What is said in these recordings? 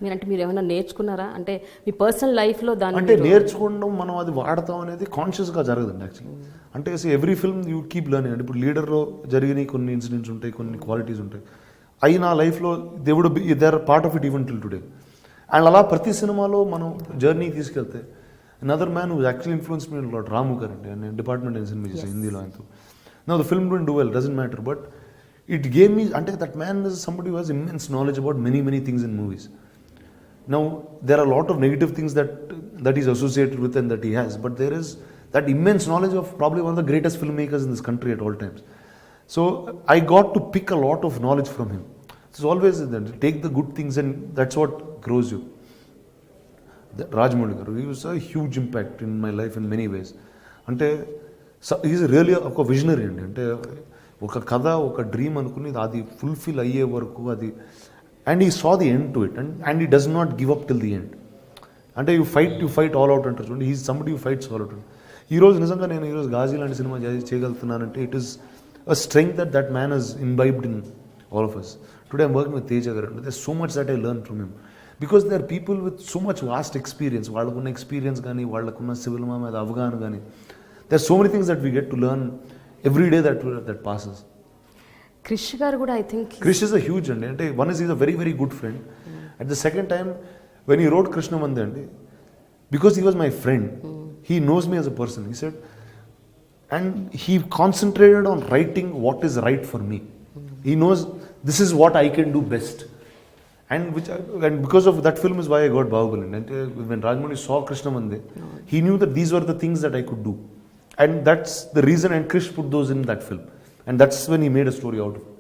మీరు ఏమైనా నేర్చుకున్నారా అంటే మీ పర్సనల్ లైఫ్లో దాన్ని? అంటే నేర్చుకోవడం మనం అది వాడతాం అనేది కాన్షియస్గా జరగదండి యాక్చువల్లీ. అంటే every film you keep learning. అంటే ఇప్పుడు లీడర్లో జరిగిన కొన్ని ఇన్సిడెంట్స్ ఉంటాయి, కొన్ని క్వాలిటీస్ ఉంటాయి, అవి నా లైఫ్లో they would be they are part of it even till today. And అలా ప్రతి సినిమాలో మనం జర్నీ తీసుకెళ్తే another man who actually influence me lot Ramu garu అండి. నేను డిపార్ట్మెంట్ నేను సినిమా చేశాను హిందీలో ఆయనతో. Now the film don't do well, doesn't matter, but it gave me అంటే that man is somebody who has immense knowledge about many things in movies. Now, there are a lot of negative things that he's associated with and that he has, but there is that immense knowledge of probably one of the greatest filmmakers in this country at all times. So, I got to pick a lot of knowledge from him. It's always that take the good things and that's what grows you. Rajmouli garu, he was a huge impact in my life in many ways. Ante, he's really a visionary. Ante, oka kada, oka dream anukuni, adi fulfill ayye varaku, adi. And he saw the end to it, and he does not give up till the end. అంటే you fight all out అంటారు చూడండి. He's somebody who fights all out. ఈరోజు నిజంగా నేను ఈరోజు గాజీ లాంటి cinema చేయగలుగుతున్నానంటే it is a strength that man has imbibed in all of us. Today I'm working with Teja garu. There's so much that I learned from him because there are people with so much vast experience. వాళ్ళకున్న experience కానీ వాళ్ళకున్న civil మీద అవగాహన కానీ, there are so many things that we get to learn every day that passes. Krish గారు కూడా I think Krish is a huge అండి. అంటే one is is a very good friend. At the second time when ఈ road కృష్ణమంది అండి, because he was my friend, he knows me as a person, he said, and he concentrated on writing what is right for me. He knows this is what I can do best. And because of that film is why I got Bahubali. And when Rajmouli saw Krishnamandi, he knew that these were the things that I could do. And that's the reason, and Krish put those in that film. And that's when he made a story out of it.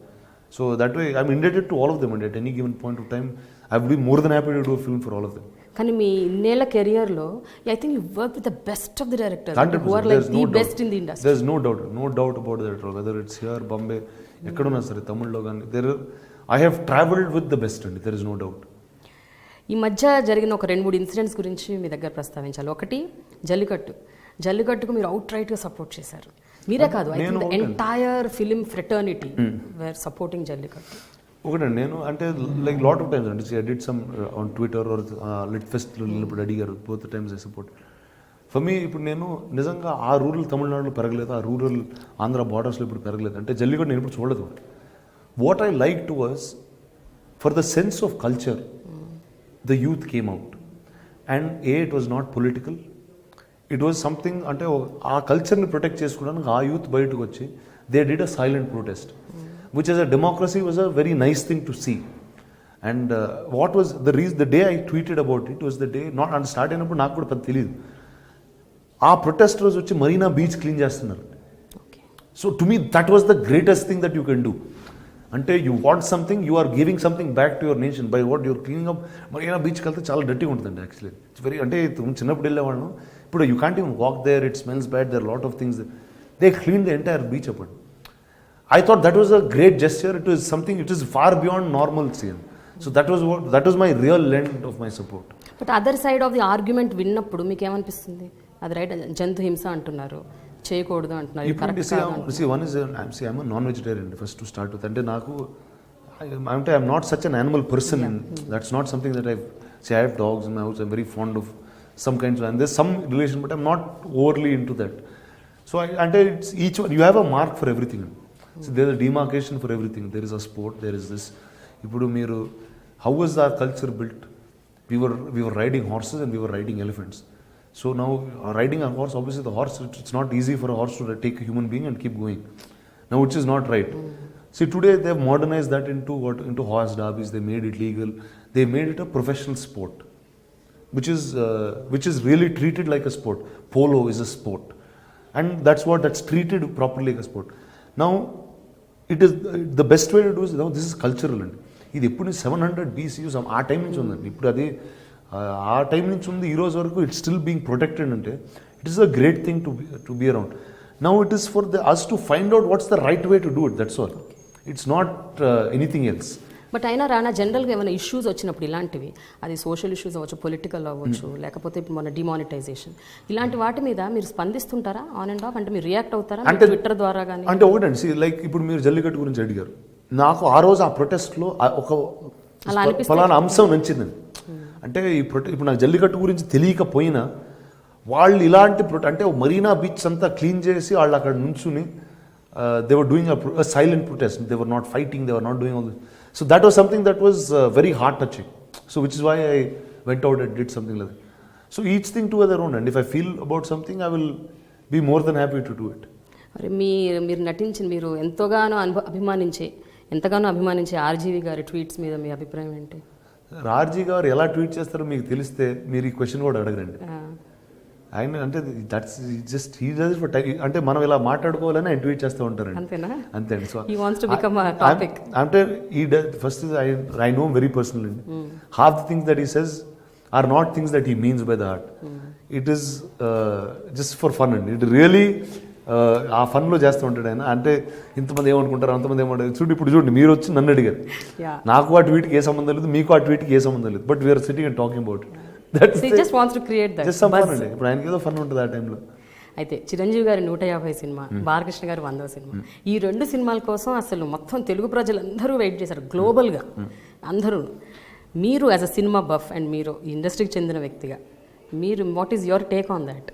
So that way, I'm indebted to all of them. And at any given point of time, I would be more than happy to do a film for all of them. కానీ మీ ఇన్నేళ్ల కెరియర్లో I think you work with the best of the directors who are like the best in the industry. There's no doubt about that. Whether it's here, Bombay, ఎక్కడున్నా సరే, తమిళ్లో కానీ, I have traveled with the best, and there is no doubt. ఈ మధ్య జరిగిన ఒక 2-3 incidents గురించి మీ దగ్గర ప్రస్తావించాలి. ఒకటి జల్లికట్టుకు మీరు అవుట్ రైట్గా సపోర్ట్ చేశారు. మీరే కాదు, I think the entire film fraternity were supporting Jallikattu. ఒకటండి, నేను అంటే లైక్ లాట్ ఆఫ్ టైమ్స్ అండి I did some on Twitter or lit ఫెస్ట్లో వెళ్ళినప్పుడు అడిగారు, both times I support. For me ఇప్పుడు నేను నిజంగా ఆ రూరల్ తమిళనాడులో పెరగలేదు, ఆ రూరల్ ఆంధ్ర బార్డర్స్లో ఇప్పుడు పెరగలేదు. అంటే జల్లికట్టు నేను ఇప్పుడు చూడలేదు. What I like to was for the sense of culture the youth came out, and it was not political, it was something. అంటే ఆ కల్చర్ని ప్రొటెక్ట్ చేసుకోవడానికి ఆ యూత్ బయటకు వచ్చి they did a silent protest, which as a democracy was a very nice thing to see. And what was the day I tweeted about it was the day not అంటే start అయినప్పుడు నాకు కూడా పెద్ద తెలియదు. ఆ protest రోజు వచ్చి Marina beach clean చేస్తున్నారు. So to me that was the greatest thing that you can do. అంటే you want something, you are giving something back to your nation by what your cleaning up. Marina బీచ్కి వెళ్తే చాలా డర్టీగా ఉంటుందండి actually. It's very అంటే చిన్నప్పుడు వెళ్ళేవాళ్ళను, ఇప్పుడు you can't even walk there, it smells bad, there lot of things. They clean the entire beach up. I thought that was a great gesture. It was something, it is far beyond normalcy. So that was my real lend of my support. But other side of the argument విన్నప్పుడు మీకు ఏమనిపిస్తుంది? అది right, జంతు హింస అంటున్నారు, చేయకూడదు అంటున్నారు. I'm a non-vegetarian first to start with. అంటే నాకు I'm not such an animal person. That's not something that I have dogs in my house. I'm very fond of some kinds of, and there's some relation, but I'm not overly into that. So it's each one, you have a mark for everything. So there's a demarcation for everything. There is a sport, there is this. Ipudu meeru, how was our culture built? We were riding horses and we were riding elephants. So now riding a horse, obviously the horse, it's not easy for a horse to take a human being and keep going. Now which is not right. See, today they have modernized that into horse derbies. They made it legal. They made it a professional sport, which is really treated like a sport. Polo is a sport, and that's treated properly like a sport. Now it is the best way to do is, this is cultural అండి. ఇది ఎప్పుడు 700 BC ఆ time నుంచి ఉందండి. ఇప్పుడు అది ఆ time నుంచి ఉంది, ఈ రోజు వరకు ఇట్స్ స్టిల్ బీయింగ్ ప్రొటెక్టెడ్. అంటే it is a great thing to be around. Now it is for us to find out what's the right way to do it, that's all. It's not anything else. But అయినా రానా, జనరల్గా ఏమైనా issues వచ్చినప్పుడు ఇలాంటివి, అది social issues అవ్వచ్చు, political అవ్వచ్చు, లేకపోతే ఇప్పుడు మన డిమానిటైజేషన్, ఇలాంటి వాటి మీద మీరు స్పందిస్తుంటారా ఆన్ అండ్ ఆఫ్? అంటే మీరు రియాక్ట్ అవుతారా ట్విట్టర్ ద్వారా కానీ? అంటే ఒకటండి, లైక్ ఇప్పుడు మీరు జల్లికట్టు గురించి అడిగారు, నాకు ఆ రోజు ఆ ప్రొటెస్ట్లో ఒక ఫలానా అంశం నచ్చిందండి. అంటే ఇప్పుడు నాకు జల్లికట్టు గురించి తెలియకపోయినా వాళ్ళు ఇలాంటి అంటే మరీనా బీచ్ అంతా క్లీన్ చేసి వాళ్ళు అక్కడ నుంచుని they were doing a silent protest, they were not fighting, they were not doing all this. So that was something that was very heart touching. So which is why I went out and did something like that. So each thing to their own, and if I feel about something I will be more than happy to do it. మరి మీరు నటించిన, మీరు ఎంతగానో అభిమానించే RGV గారి tweets మీద మీ అభిప్రాయం ఏంటి? ఆర్జీ గారు ఎలా ట్వీట్ చేస్తారో మీకు తెలిస్తే మీరు ఈ క్వశ్చన్ కూడా అడగరండి. ఆయన అంటే that's just he does for time. అంటే మనం ఇలా మాట్లాడుకోవాలని ఆయన ట్వీట్ చేస్తూ ఉంటారండి. అంతేనా? అంతే అండి. So he wants to become a topic. అంటే ఈ first I know very personal అండి. Half the things that he says are not things that he means by the heart. It is just for fun అండి. It really ఆ ఫన్లో చేస్తూ ఉంటాడు ఆయన. అంటే ఇంతమంది ఏమనుకుంటారు, అంతమంది ఏమంటారు. చూడండి మీరు వచ్చి నన్ను అడిగారు, నాకు ఆ ట్వీట్కి ఏ సంబంధం లేదు, మీకు ఆ ట్వీట్కి ఏ సంబంధం లేదు, but we're sitting and talking about it. ఇప్పుడు ఆయనకి ఏదో ఫన్ ఉంటుంది ఆ టైంలో. అయితే చిరంజీవి గారి 150 సినిమా, బాలకృష్ణ గారి 100వ సినిమా, ఈ 2 సినిమాల కోసం అసలు మొత్తం తెలుగు ప్రజలందరూ వెయిట్ చేశారు గ్లోబల్గా అందరూ. మీరు as a cinema buff and మీరు ఇండస్ట్రీకి చెందిన వ్యక్తిగా మీరు what is your take on that?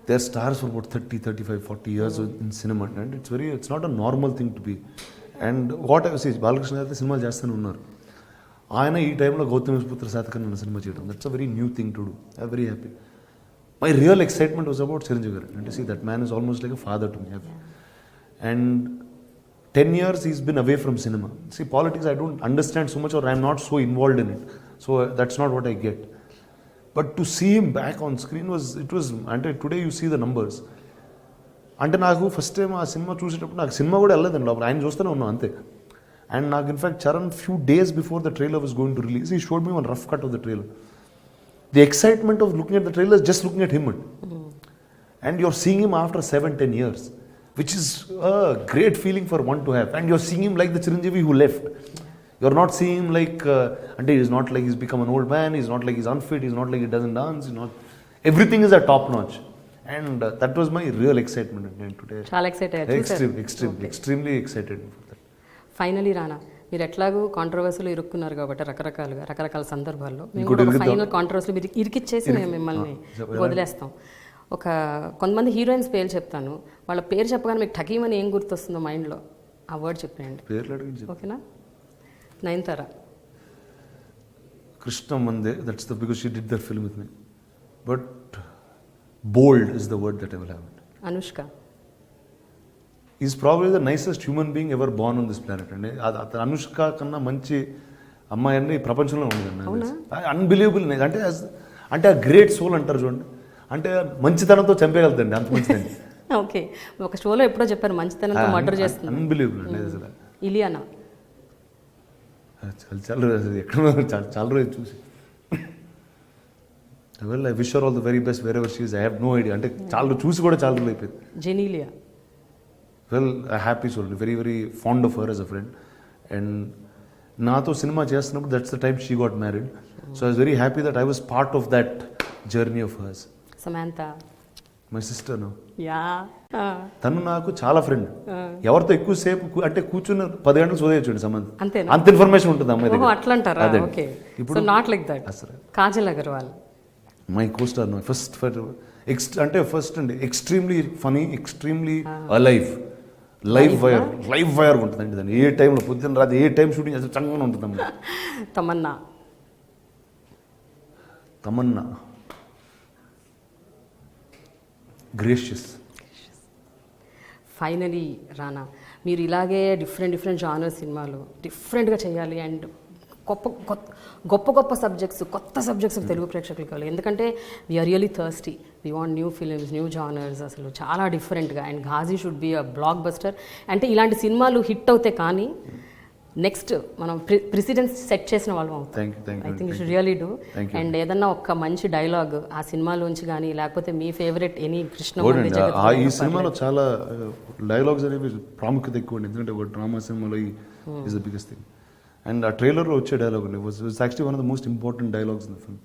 They are stars for about 30, 35, 40 years in cinema, and it's not a normal thing to be. And what I see, Balakrishna గారు సినిమాలు చేస్తూనే ఉన్నారు. ఆయన ఈ టైంలో గౌతమిపుత్ర శాతకర్ణి అన్న సినిమా చేయడం, that's a very new thing to do. I very happy. My real excitement was about Chiranjeevi garu. అంటే see that man is almost like a father to me. And 10 years he's been away from cinema. See, politics I don't understand so much, or I'm not so involved in it. So that's not what I get. But to see him back on screen was అంటే today you see the numbers. అంటే నాకు first time ఆ cinema చూసేటప్పుడు నాకు cinema కూడా వెళ్ళలేదండి లోపల, ఆయన చూస్తూనే ఉన్నాం అంతే. అండ్ నాకు in fact Charan few days before the trailer was going to release, he showed me one rough cut off the trailer. The excitement of looking at the trailer, just looking at him and you're seeing him after 7-10 years, which is a great feeling for one to have. And you're seeing him like the Chiranjeevi who left. You're not seeing him like and he's not like he's become an old man, he's not like he's unfit, he's not like he doesn't dance, he's not, everything is at top notch. And that was my real excitement today. చాలా excite అయ్యారు. Extremely excited for that. Finally రానా, మీరు ఎట్లాగూ కాంట్రవర్సీలో ఇరుక్కున్నారు కాబట్టి రకరకాల సందర్భాల్లో మేము కూడా final కాంట్రవర్సీలో మీరు ఇరికిచ్చేసి మేము మిమ్మల్ని వదిలేస్తాం. కొంతమంది హీరోయిన్స్ పేరు చెప్తాను, వాళ్ళ పేరు చెప్పగానే మీకు ఠకీమని ఏం గుర్తొస్తుందో మైండ్లో ఆ వర్డ్ చెప్పండి. ఓకేనా? Nayanthara, Krishna Mande, that's because she did that film with me. But bold is the word that I will have. Anushka is probably the nicest human being ever born on this planet. And Anushka kanna manchi అమ్మాయి అన్ని ప్రపంచంలో ఉండదండి. Unbelievable. అంటే ఆ great soul అంటారు చూడండి, అంటే మంచితనంతో చంపేయగలుగుతండి, అంత మంచిదండి. ఓకే, ఒక షోలో ఎప్పుడో చెప్పారు మంచితనంతో మర్డర్ చేస్తుంది. అన్బిలీవబుల్ అండి అసలు. ఇలియానా చాలా రోజు చూసి well I wish her all the very best wherever she is. I have no idea, అంటే చాలా చూసి కూడా చాలా రోజులు అయిపోయింది. Genelia, well I happy soul, very very fond of her as a friend. And నాతో సినిమా చేస్తున్నప్పుడు that's the time she got married. So I was very happy that I was part of that journey of hers. Samantha, my sister. Yeah, తను నాకు చాలా friend. ఎవరితో ఎక్కువసేపు అంటే కూర్చుని 10 గంటలు చదివేయచ్చు సంబంధం, అంత ఇన్ఫర్మేషన్ ఉంటుంది అమ్మాయి దగ్గర. అట్లా అంటారా? ఓకే, ఇప్పుడు not like that. Kajal Agarwal, my costar. First అండి extremely funny, extremely alive, live wire ఉంటుందండి దాన్ని. ఏ టైంలో పొద్దున్న రాత్రి ఏ టైం షూటింగ్ చేస్తే చక్కగా ఉంటుందమ్మా. తమన్నా గ్రేషియస్. ఫైనలీ రానా, మీరు ఇలాగే డిఫరెంట్ జానర్ సినిమాలు డిఫరెంట్గా చేయాలి అండ్ గొప్ప సబ్జెక్ట్స్, కొత్త సబ్జెక్ట్స్ తెలుగు ప్రేక్షకులు కావాలి. ఎందుకంటే we are really thirsty, we want new films, new genres, అసలు చాలా డిఫరెంట్గా. And Ghazi should be a blockbuster. అంటే ఇలాంటి సినిమాలు హిట్ అవుతాయి, కానీ నెక్స్ట్ మనం ప్రెసిడెన్స్ సెట్ చేసిన వాళ్ళం అవుతాం. I think you should really do. And ఏదన్నా ఒక మంచి డైలాగ్ ఆ సినిమాలోంచి కానీ, లేకపోతే మీ ఫేవరెట్ ఎనీ కృష్ణ. ఈ సినిమాలో చాలా డైలాగ్స్ అనేవి ప్రాముఖ్యత ఎక్కువ, ఎందుకంటే ఒక డ్రామా సినిమాలో is the biggest thing. And ఆ ట్రైలర్లో వచ్చే డైలాగ్ అండి was actually one of the most important dialogues in the film.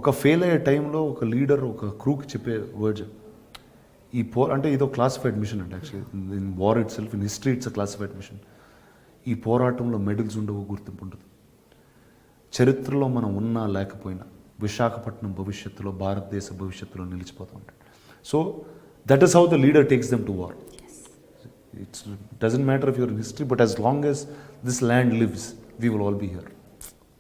ఒక ఫెయిల్ అయ్యే టైంలో ఒక లీడర్ ఒక క్రూకి చెప్పే వర్డ్స్, ఈ అంటే ఇదో క్లాసిఫైడ్ మిషన్ అండి. Actually in war itself, in history it's a classified mission. ఈ పోరాటంలో మెడల్స్ ఉండవు, గుర్తింపు ఉంటుంది. చరిత్రలో మనం ఉన్నా లేకపోయినా విశాఖపట్నం భవిష్యత్తులో భారతదేశ భవిష్యత్తులో నిలిచిపోతూ ఉంటాడు. So that is how the leader takes them to war. It doesn't matter if you're in history, but as long as this land lives, we will all be here.